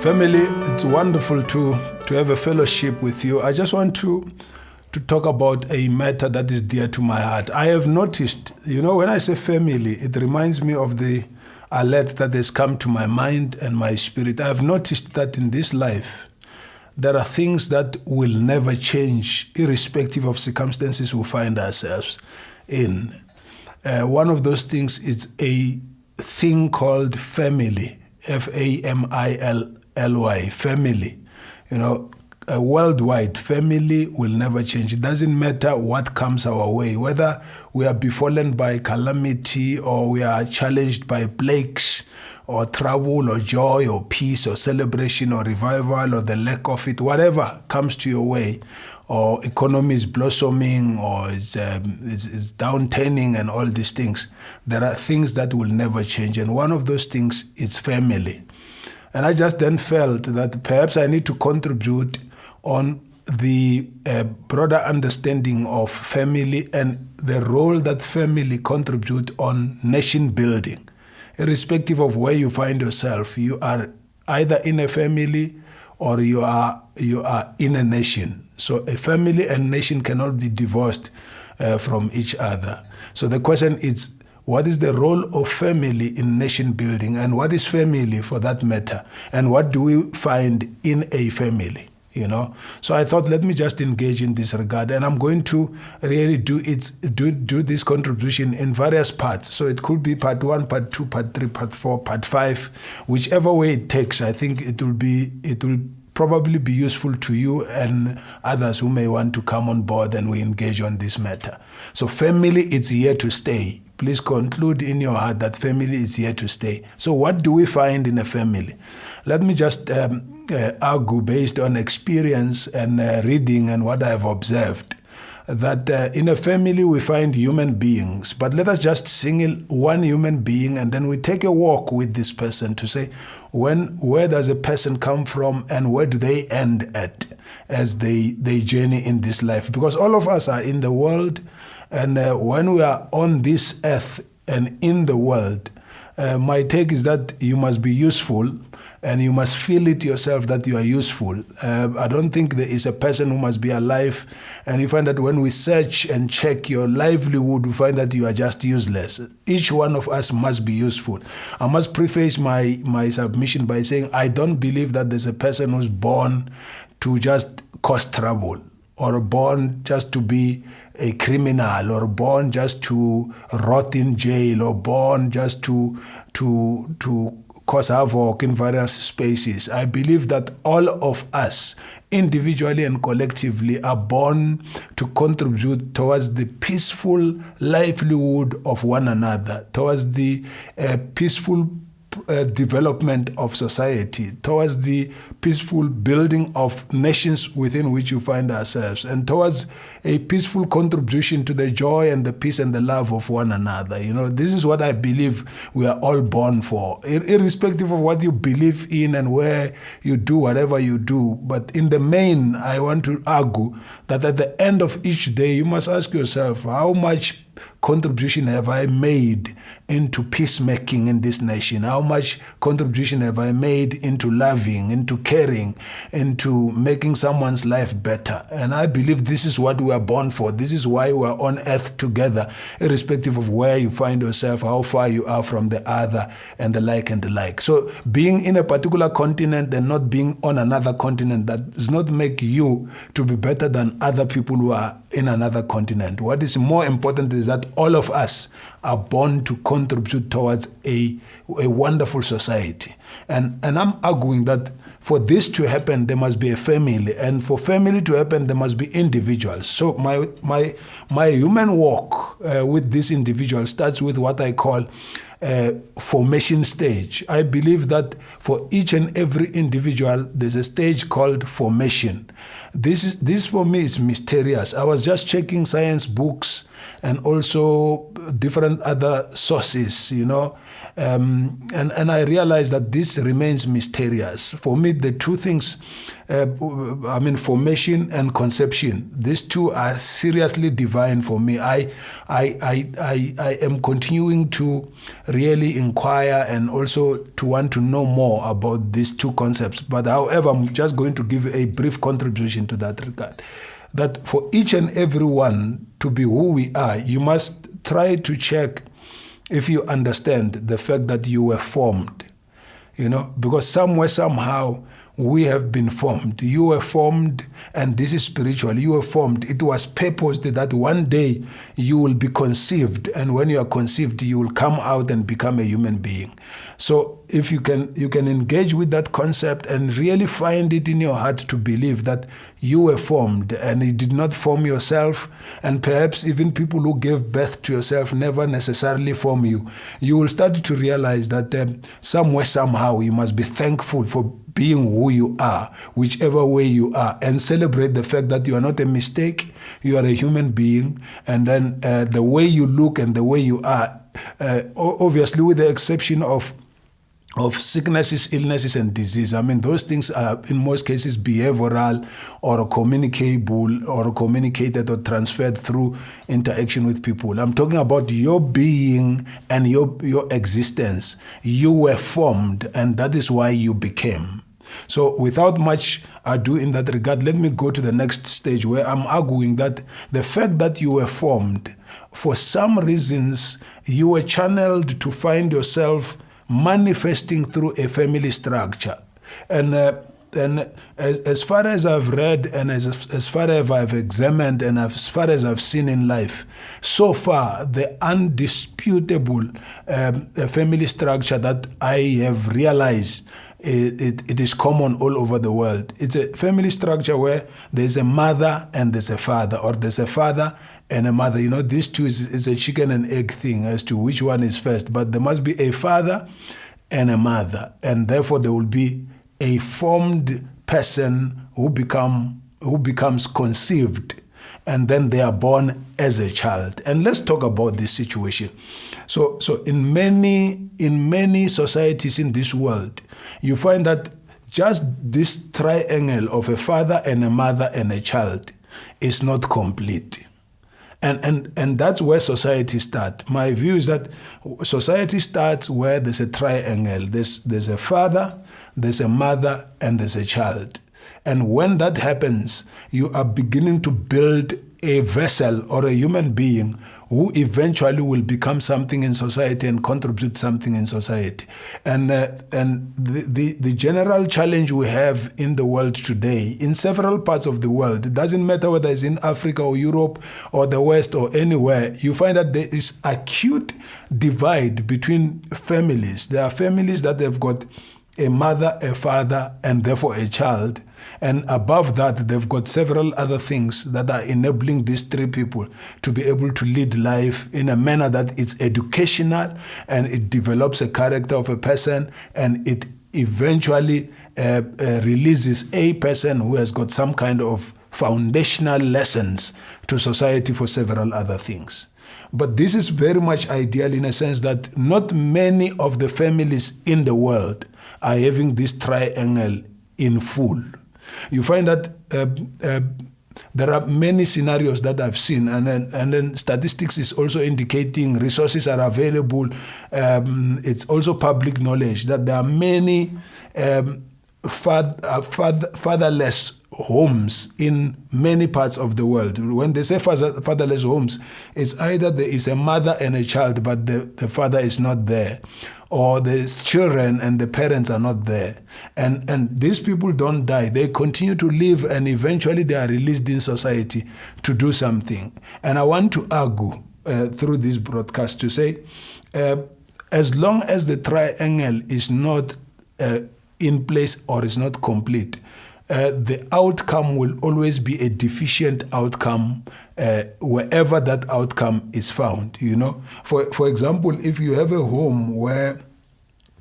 Family, it's wonderful to have a fellowship with you. I just want to talk about a matter that is dear to my heart. I have noticed, when I say family, it reminds me of the alert that has come to my mind and my spirit. I have noticed that in this life, there are things that will never change, irrespective of circumstances we find ourselves in. One of those things is a thing called family, Family, family. A worldwide family will never change. It doesn't matter what comes our way, whether we are befallen by calamity or we are challenged by plagues or trouble or joy or peace or celebration or revival or the lack of it, whatever comes to your way, or economy is blossoming or it's downturning and all these things. There are things that will never change, and one of those things is family. And I just then felt that perhaps I need to contribute on the broader understanding of family and the role that family contribute on nation building. Irrespective of where you find yourself, you are either in a family or you are in a nation. So a family and nation cannot be divorced from each other. So the question is, what is the role of family in nation building, and what is family for that matter? And what do we find in a family? So I thought, let me just engage in this regard, and I'm going to really do this contribution in various parts. So it could be part 1, part 2, part 3, part 4, part 5, whichever way it takes. I think it will probably be useful to you and others who may want to come on board and we engage on this matter. So family is here to stay. Please conclude in your heart that family is here to stay. So what do we find in a family? Let me just argue based on experience and reading and what I have observed, that in a family we find human beings, but let us just single one human being and then we take a walk with this person to say, where does a person come from and where do they end at as they journey in this life? Because all of us are in the world, and when we are on this earth and in the world, my take is that you must be useful and you must feel it yourself that you are useful. I don't think there is a person who must be alive and you find that when we search and check your livelihood, we find that you are just useless. Each one of us must be useful. I must preface my submission by saying I don't believe that there's a person who's born to just cause trouble, or born just to be a criminal, or born just to rot in jail, or born just to cause havoc in various spaces. I believe that all of us, individually and collectively, are born to contribute towards the peaceful livelihood of one another, towards the peaceful development of society, towards the peaceful building of nations within which you find ourselves, and towards a peaceful contribution to the joy and the peace and the love of one another. This is what I believe we are all born for, irrespective of what you believe in and where you do whatever you do. But in the main, I want to argue that at the end of each day, you must ask yourself, how much contribution have I made into peacemaking in this nation? How much contribution have I made into loving, into caring, into making someone's life better? And I believe this is what we are born for. This is why we are on earth together, irrespective of where you find yourself, how far you are from the other, and the like and the like. So being in a particular continent and not being on another continent, that does not make you to be better than other people who are in another continent. What is more important is that all of us are born to contribute towards a wonderful society. And I'm arguing that for this to happen, there must be a family. And for family to happen, there must be individuals. So my human walk with this individual starts with what I call formation stage. I believe that for each and every individual, there's a stage called formation. This for me is mysterious. I was just checking science books and also different other sources, and I realize that this remains mysterious. For me, the two things, formation and conception, these two are seriously divine for me. I am continuing to really inquire and also to want to know more about these two concepts. But however, I'm just going to give a brief contribution to that regard. That for each and every one to be who we are, you must try to check if you understand the fact that you were formed, because somewhere, somehow, we have been formed. You were formed, and this is spiritual. You were formed. It was purposed that one day you will be conceived, and when you are conceived, you will come out and become a human being. So if you can engage with that concept and really find it in your heart to believe that you were formed and you did not form yourself, and perhaps even people who gave birth to yourself never necessarily form you, you will start to realize that somewhere, somehow, you must be thankful for being who you are, whichever way you are, and celebrate the fact that you are not a mistake, you are a human being, and then the way you look and the way you are, obviously with the exception of sicknesses, illnesses, and disease. Those things are in most cases behavioral or communicable or communicated or transferred through interaction with people. I'm talking about your being and your existence. You were formed, and that is why you became. So without much ado in that regard, let me go to the next stage where I'm arguing that the fact that you were formed, for some reasons, you were channeled to find yourself manifesting through a family structure. And as far as I've read and as far as I've examined and as far as I've seen in life, so far, the undisputable family structure that I have realized it is common all over the world. It's a family structure where there's a mother and there's a father, or there's a father and a mother. These two is a chicken and egg thing as to which one is first, but there must be a father and a mother, and therefore there will be a formed person who becomes conceived, and then they are born as a child. And let's talk about this situation. So in many societies in this world, you find that just this triangle of a father and a mother and a child is not complete. And that's where society starts. My view is that society starts where there's a triangle. There's a father, there's a mother, and there's a child. And when that happens, you are beginning to build a vessel or a human being who eventually will become something in society and contribute something in society. And the general challenge we have in the world today, in several parts of the world, it doesn't matter whether it's in Africa or Europe or the West or anywhere, you find that there is acute divide between families. There are families that have got a mother, a father, and therefore a child. And above that, they've got several other things that are enabling these three people to be able to lead life in a manner that is educational, and it develops a character of a person, and it eventually releases a person who has got some kind of foundational lessons to society for several other things. But this is very much ideal in a sense that not many of the families in the world are having this triangle in full. You find that there are many scenarios that I've seen, and then statistics is also indicating resources are available. It's also public knowledge that there are many fatherless homes in many parts of the world. When they say fatherless homes, it's either there is a mother and a child, but the father is not there, or there's children and the parents are not there. And these people don't die. They continue to live, and eventually they are released in society to do something. And I want to argue through this broadcast to say, as long as the triangle is not in place or is not complete, the outcome will always be a deficient outcome wherever that outcome is found. For example, if you have a home where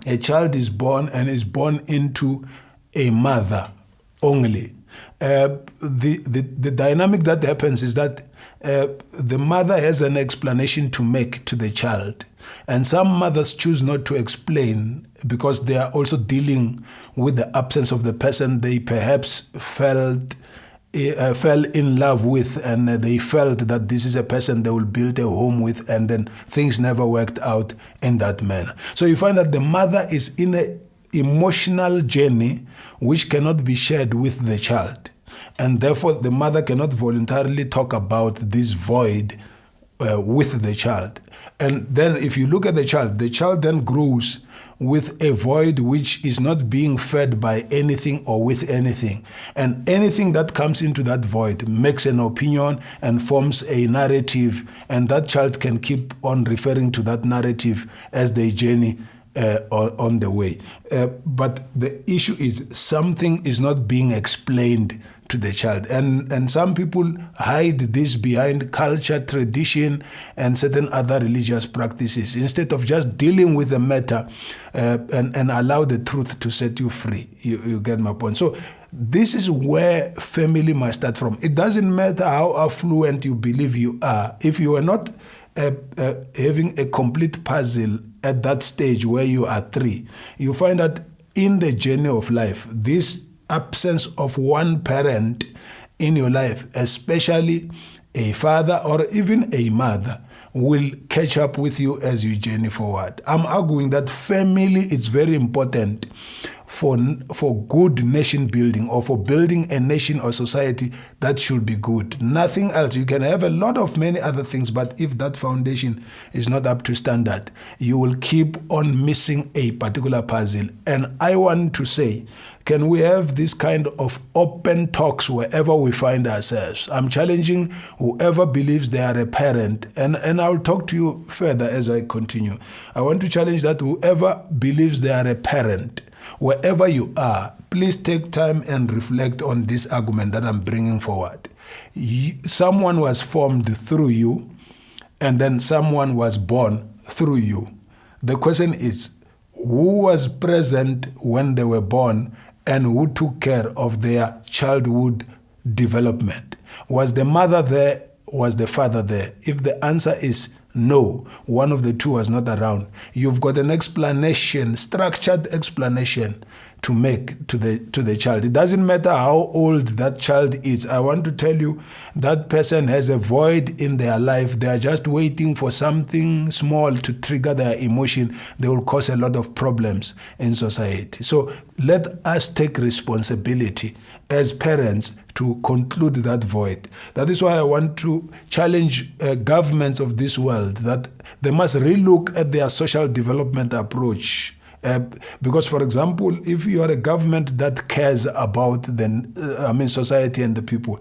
a child is born and is born into a mother only, the dynamic that happens is that the mother has an explanation to make to the child. And some mothers choose not to explain because they are also dealing with the absence of the person they perhaps fell in love with, and they felt that this is a person they will build a home with, and then things never worked out in that manner. So you find that the mother is in an emotional journey which cannot be shared with the child. And therefore, the mother cannot voluntarily talk about this void with the child. And then if you look at the child then grows with a void which is not being fed by anything or with anything. And anything that comes into that void makes an opinion and forms a narrative, and that child can keep on referring to that narrative as they journey on the way. But the issue is something is not being explained to the child. And some people hide this behind culture, tradition, and certain other religious practices instead of just dealing with the matter and allow the truth to set you free. You get my point? So this is where family must start from. It doesn't matter how affluent you believe you are. If you are not having a complete puzzle at that stage where you are 3, you find that in the journey of life, this absence of one parent in your life, especially a father or even a mother, will catch up with you as you journey forward. I'm arguing that family is very important for good nation building, or for building a nation or society that should be good. Nothing else. You can have a lot of many other things, but if that foundation is not up to standard, you will keep on missing a particular puzzle. And I want to say, can we have this kind of open talks wherever we find ourselves? I'm challenging whoever believes they are a parent, and I'll talk to you further as I continue. I want to challenge that whoever believes they are a parent, wherever you are, please take time and reflect on this argument that I'm bringing forward. Someone was formed through you, and then someone was born through you. The question is, who was present when they were born, and who took care of their childhood development? Was the mother there? Was the father there? If the answer is no, one of the two was not around, you've got an explanation, structured explanation to make to the child. It doesn't matter how old that child is. I want to tell you that person has a void in their life. They are just waiting for something small to trigger their emotion. They will cause a lot of problems in society. So let us take responsibility as parents to conclude that void. That is why I want to challenge governments of this world that they must relook at their social development approach. Because, for example, if you are a government that cares about society and the people,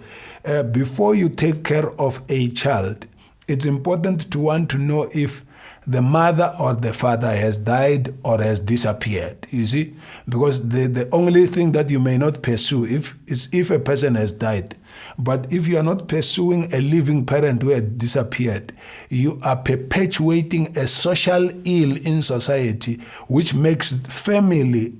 before you take care of a child, it's important to want to know if the mother or the father has died or has disappeared, you see? Because the only thing that you may not pursue is if a person has died. But if you are not pursuing a living parent who had disappeared, you are perpetuating a social ill in society, which makes family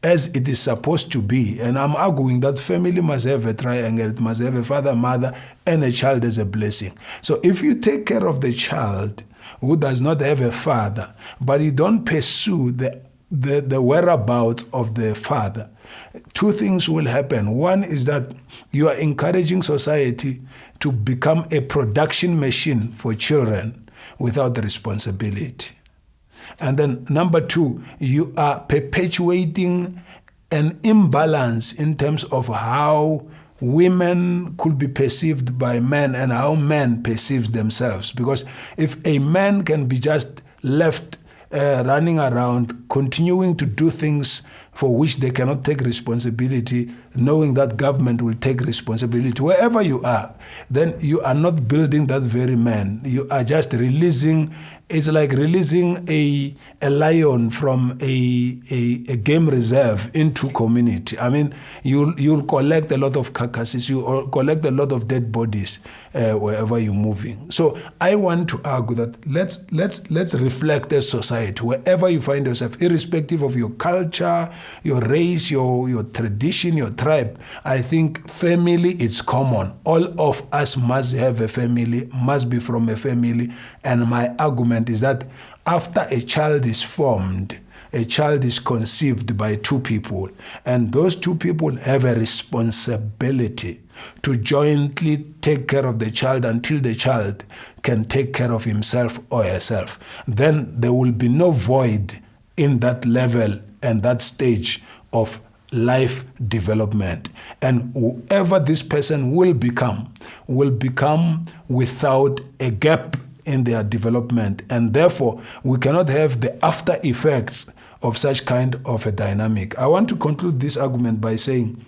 as it is supposed to be. And I'm arguing that family must have a triangle. It must have a father, mother, and a child as a blessing. So if you take care of the child who does not have a father, but you don't pursue the whereabouts of the father, two things will happen. One is that you are encouraging society to become a production machine for children without the responsibility. And then number two, you are perpetuating an imbalance in terms of how women could be perceived by men and how men perceive themselves. Because if a man can be just left running around, continuing to do things for which they cannot take responsibility, knowing that government will take responsibility, wherever you are, then you are not building that very man. You are just releasing, it's like releasing a lion from a game reserve into community. I mean, you'll collect a lot of carcasses, you'll collect a lot of dead bodies wherever you're moving. So I want to argue that let's reflect as society, wherever you find yourself, irrespective of your culture, your race, your tradition, your tribe. I think family is common. All of us must have a family, must be from a family. And my argument is that after a child is formed, a child is conceived by two people, and those two people have a responsibility to jointly take care of the child until the child can take care of himself or herself. Then there will be no void in that level and that stage of life development. And whoever this person will become without a gap in their development. And therefore, we cannot have the after effects of such kind of a dynamic. I want to conclude this argument by saying,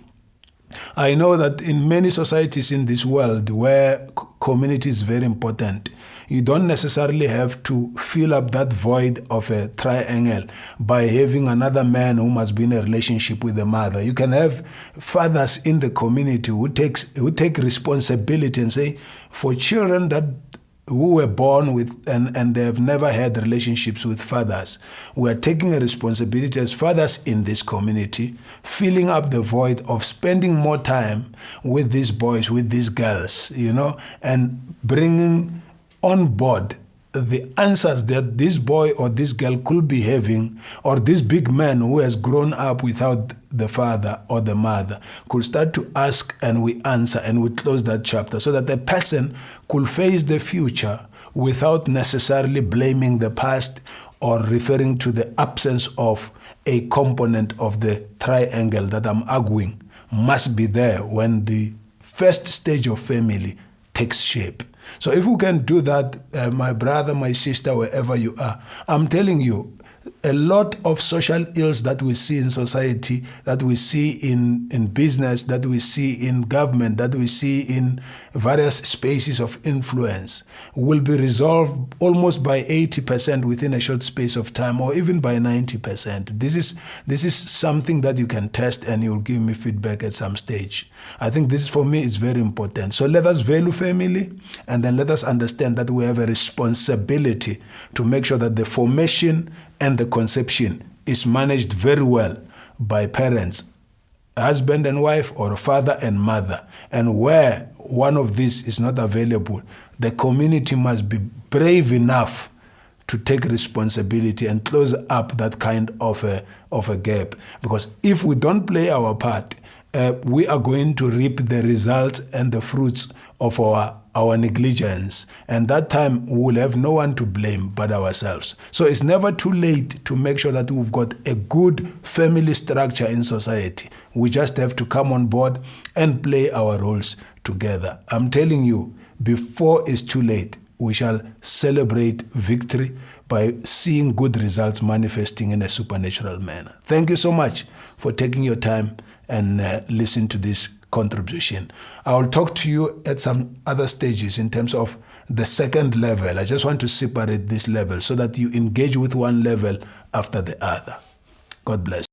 I know that in many societies in this world where community is very important, you don't necessarily have to fill up that void of a triangle by having another man who must be in a relationship with the mother. You can have fathers in the community who take responsibility and say, for children who were born with and they have never had relationships with fathers, we are taking a responsibility as fathers in this community, filling up the void of spending more time with these boys, with these girls, and bringing on board the answers that this boy or this girl could be having, or this big man who has grown up without the father or the mother could start to ask, and we answer, and we close that chapter so that the person could face the future without necessarily blaming the past or referring to the absence of a component of the triangle that I'm arguing must be there when the first stage of family takes shape. So if we can do that, my brother, my sister, wherever you are, I'm telling you, a lot of social ills that we see in society, that we see in business, that we see in government, that we see in various spaces of influence will be resolved almost by 80% within a short space of time, or even by 90%. This is something that you can test, and you'll give me feedback at some stage. I think this for me is very important. So let us value family, and then let us understand that we have a responsibility to make sure that the formation and the conception is managed very well by parents, husband and wife, or father and mother. And where one of these is not available, the community must be brave enough to take responsibility and close up that kind of a gap. Because if we don't play our part, we are going to reap the results and the fruits of our negligence. And that time we will have no one to blame but ourselves. So it's never too late to make sure that we've got a good family structure in society. We just have to come on board and play our roles together. I'm telling you, before it's too late, we shall celebrate victory by seeing good results manifesting in a supernatural manner. Thank you so much for taking your time and listen to this contribution. I will talk to you at some other stages in terms of the second level. I just want to separate this level so that you engage with one level after the other. God bless.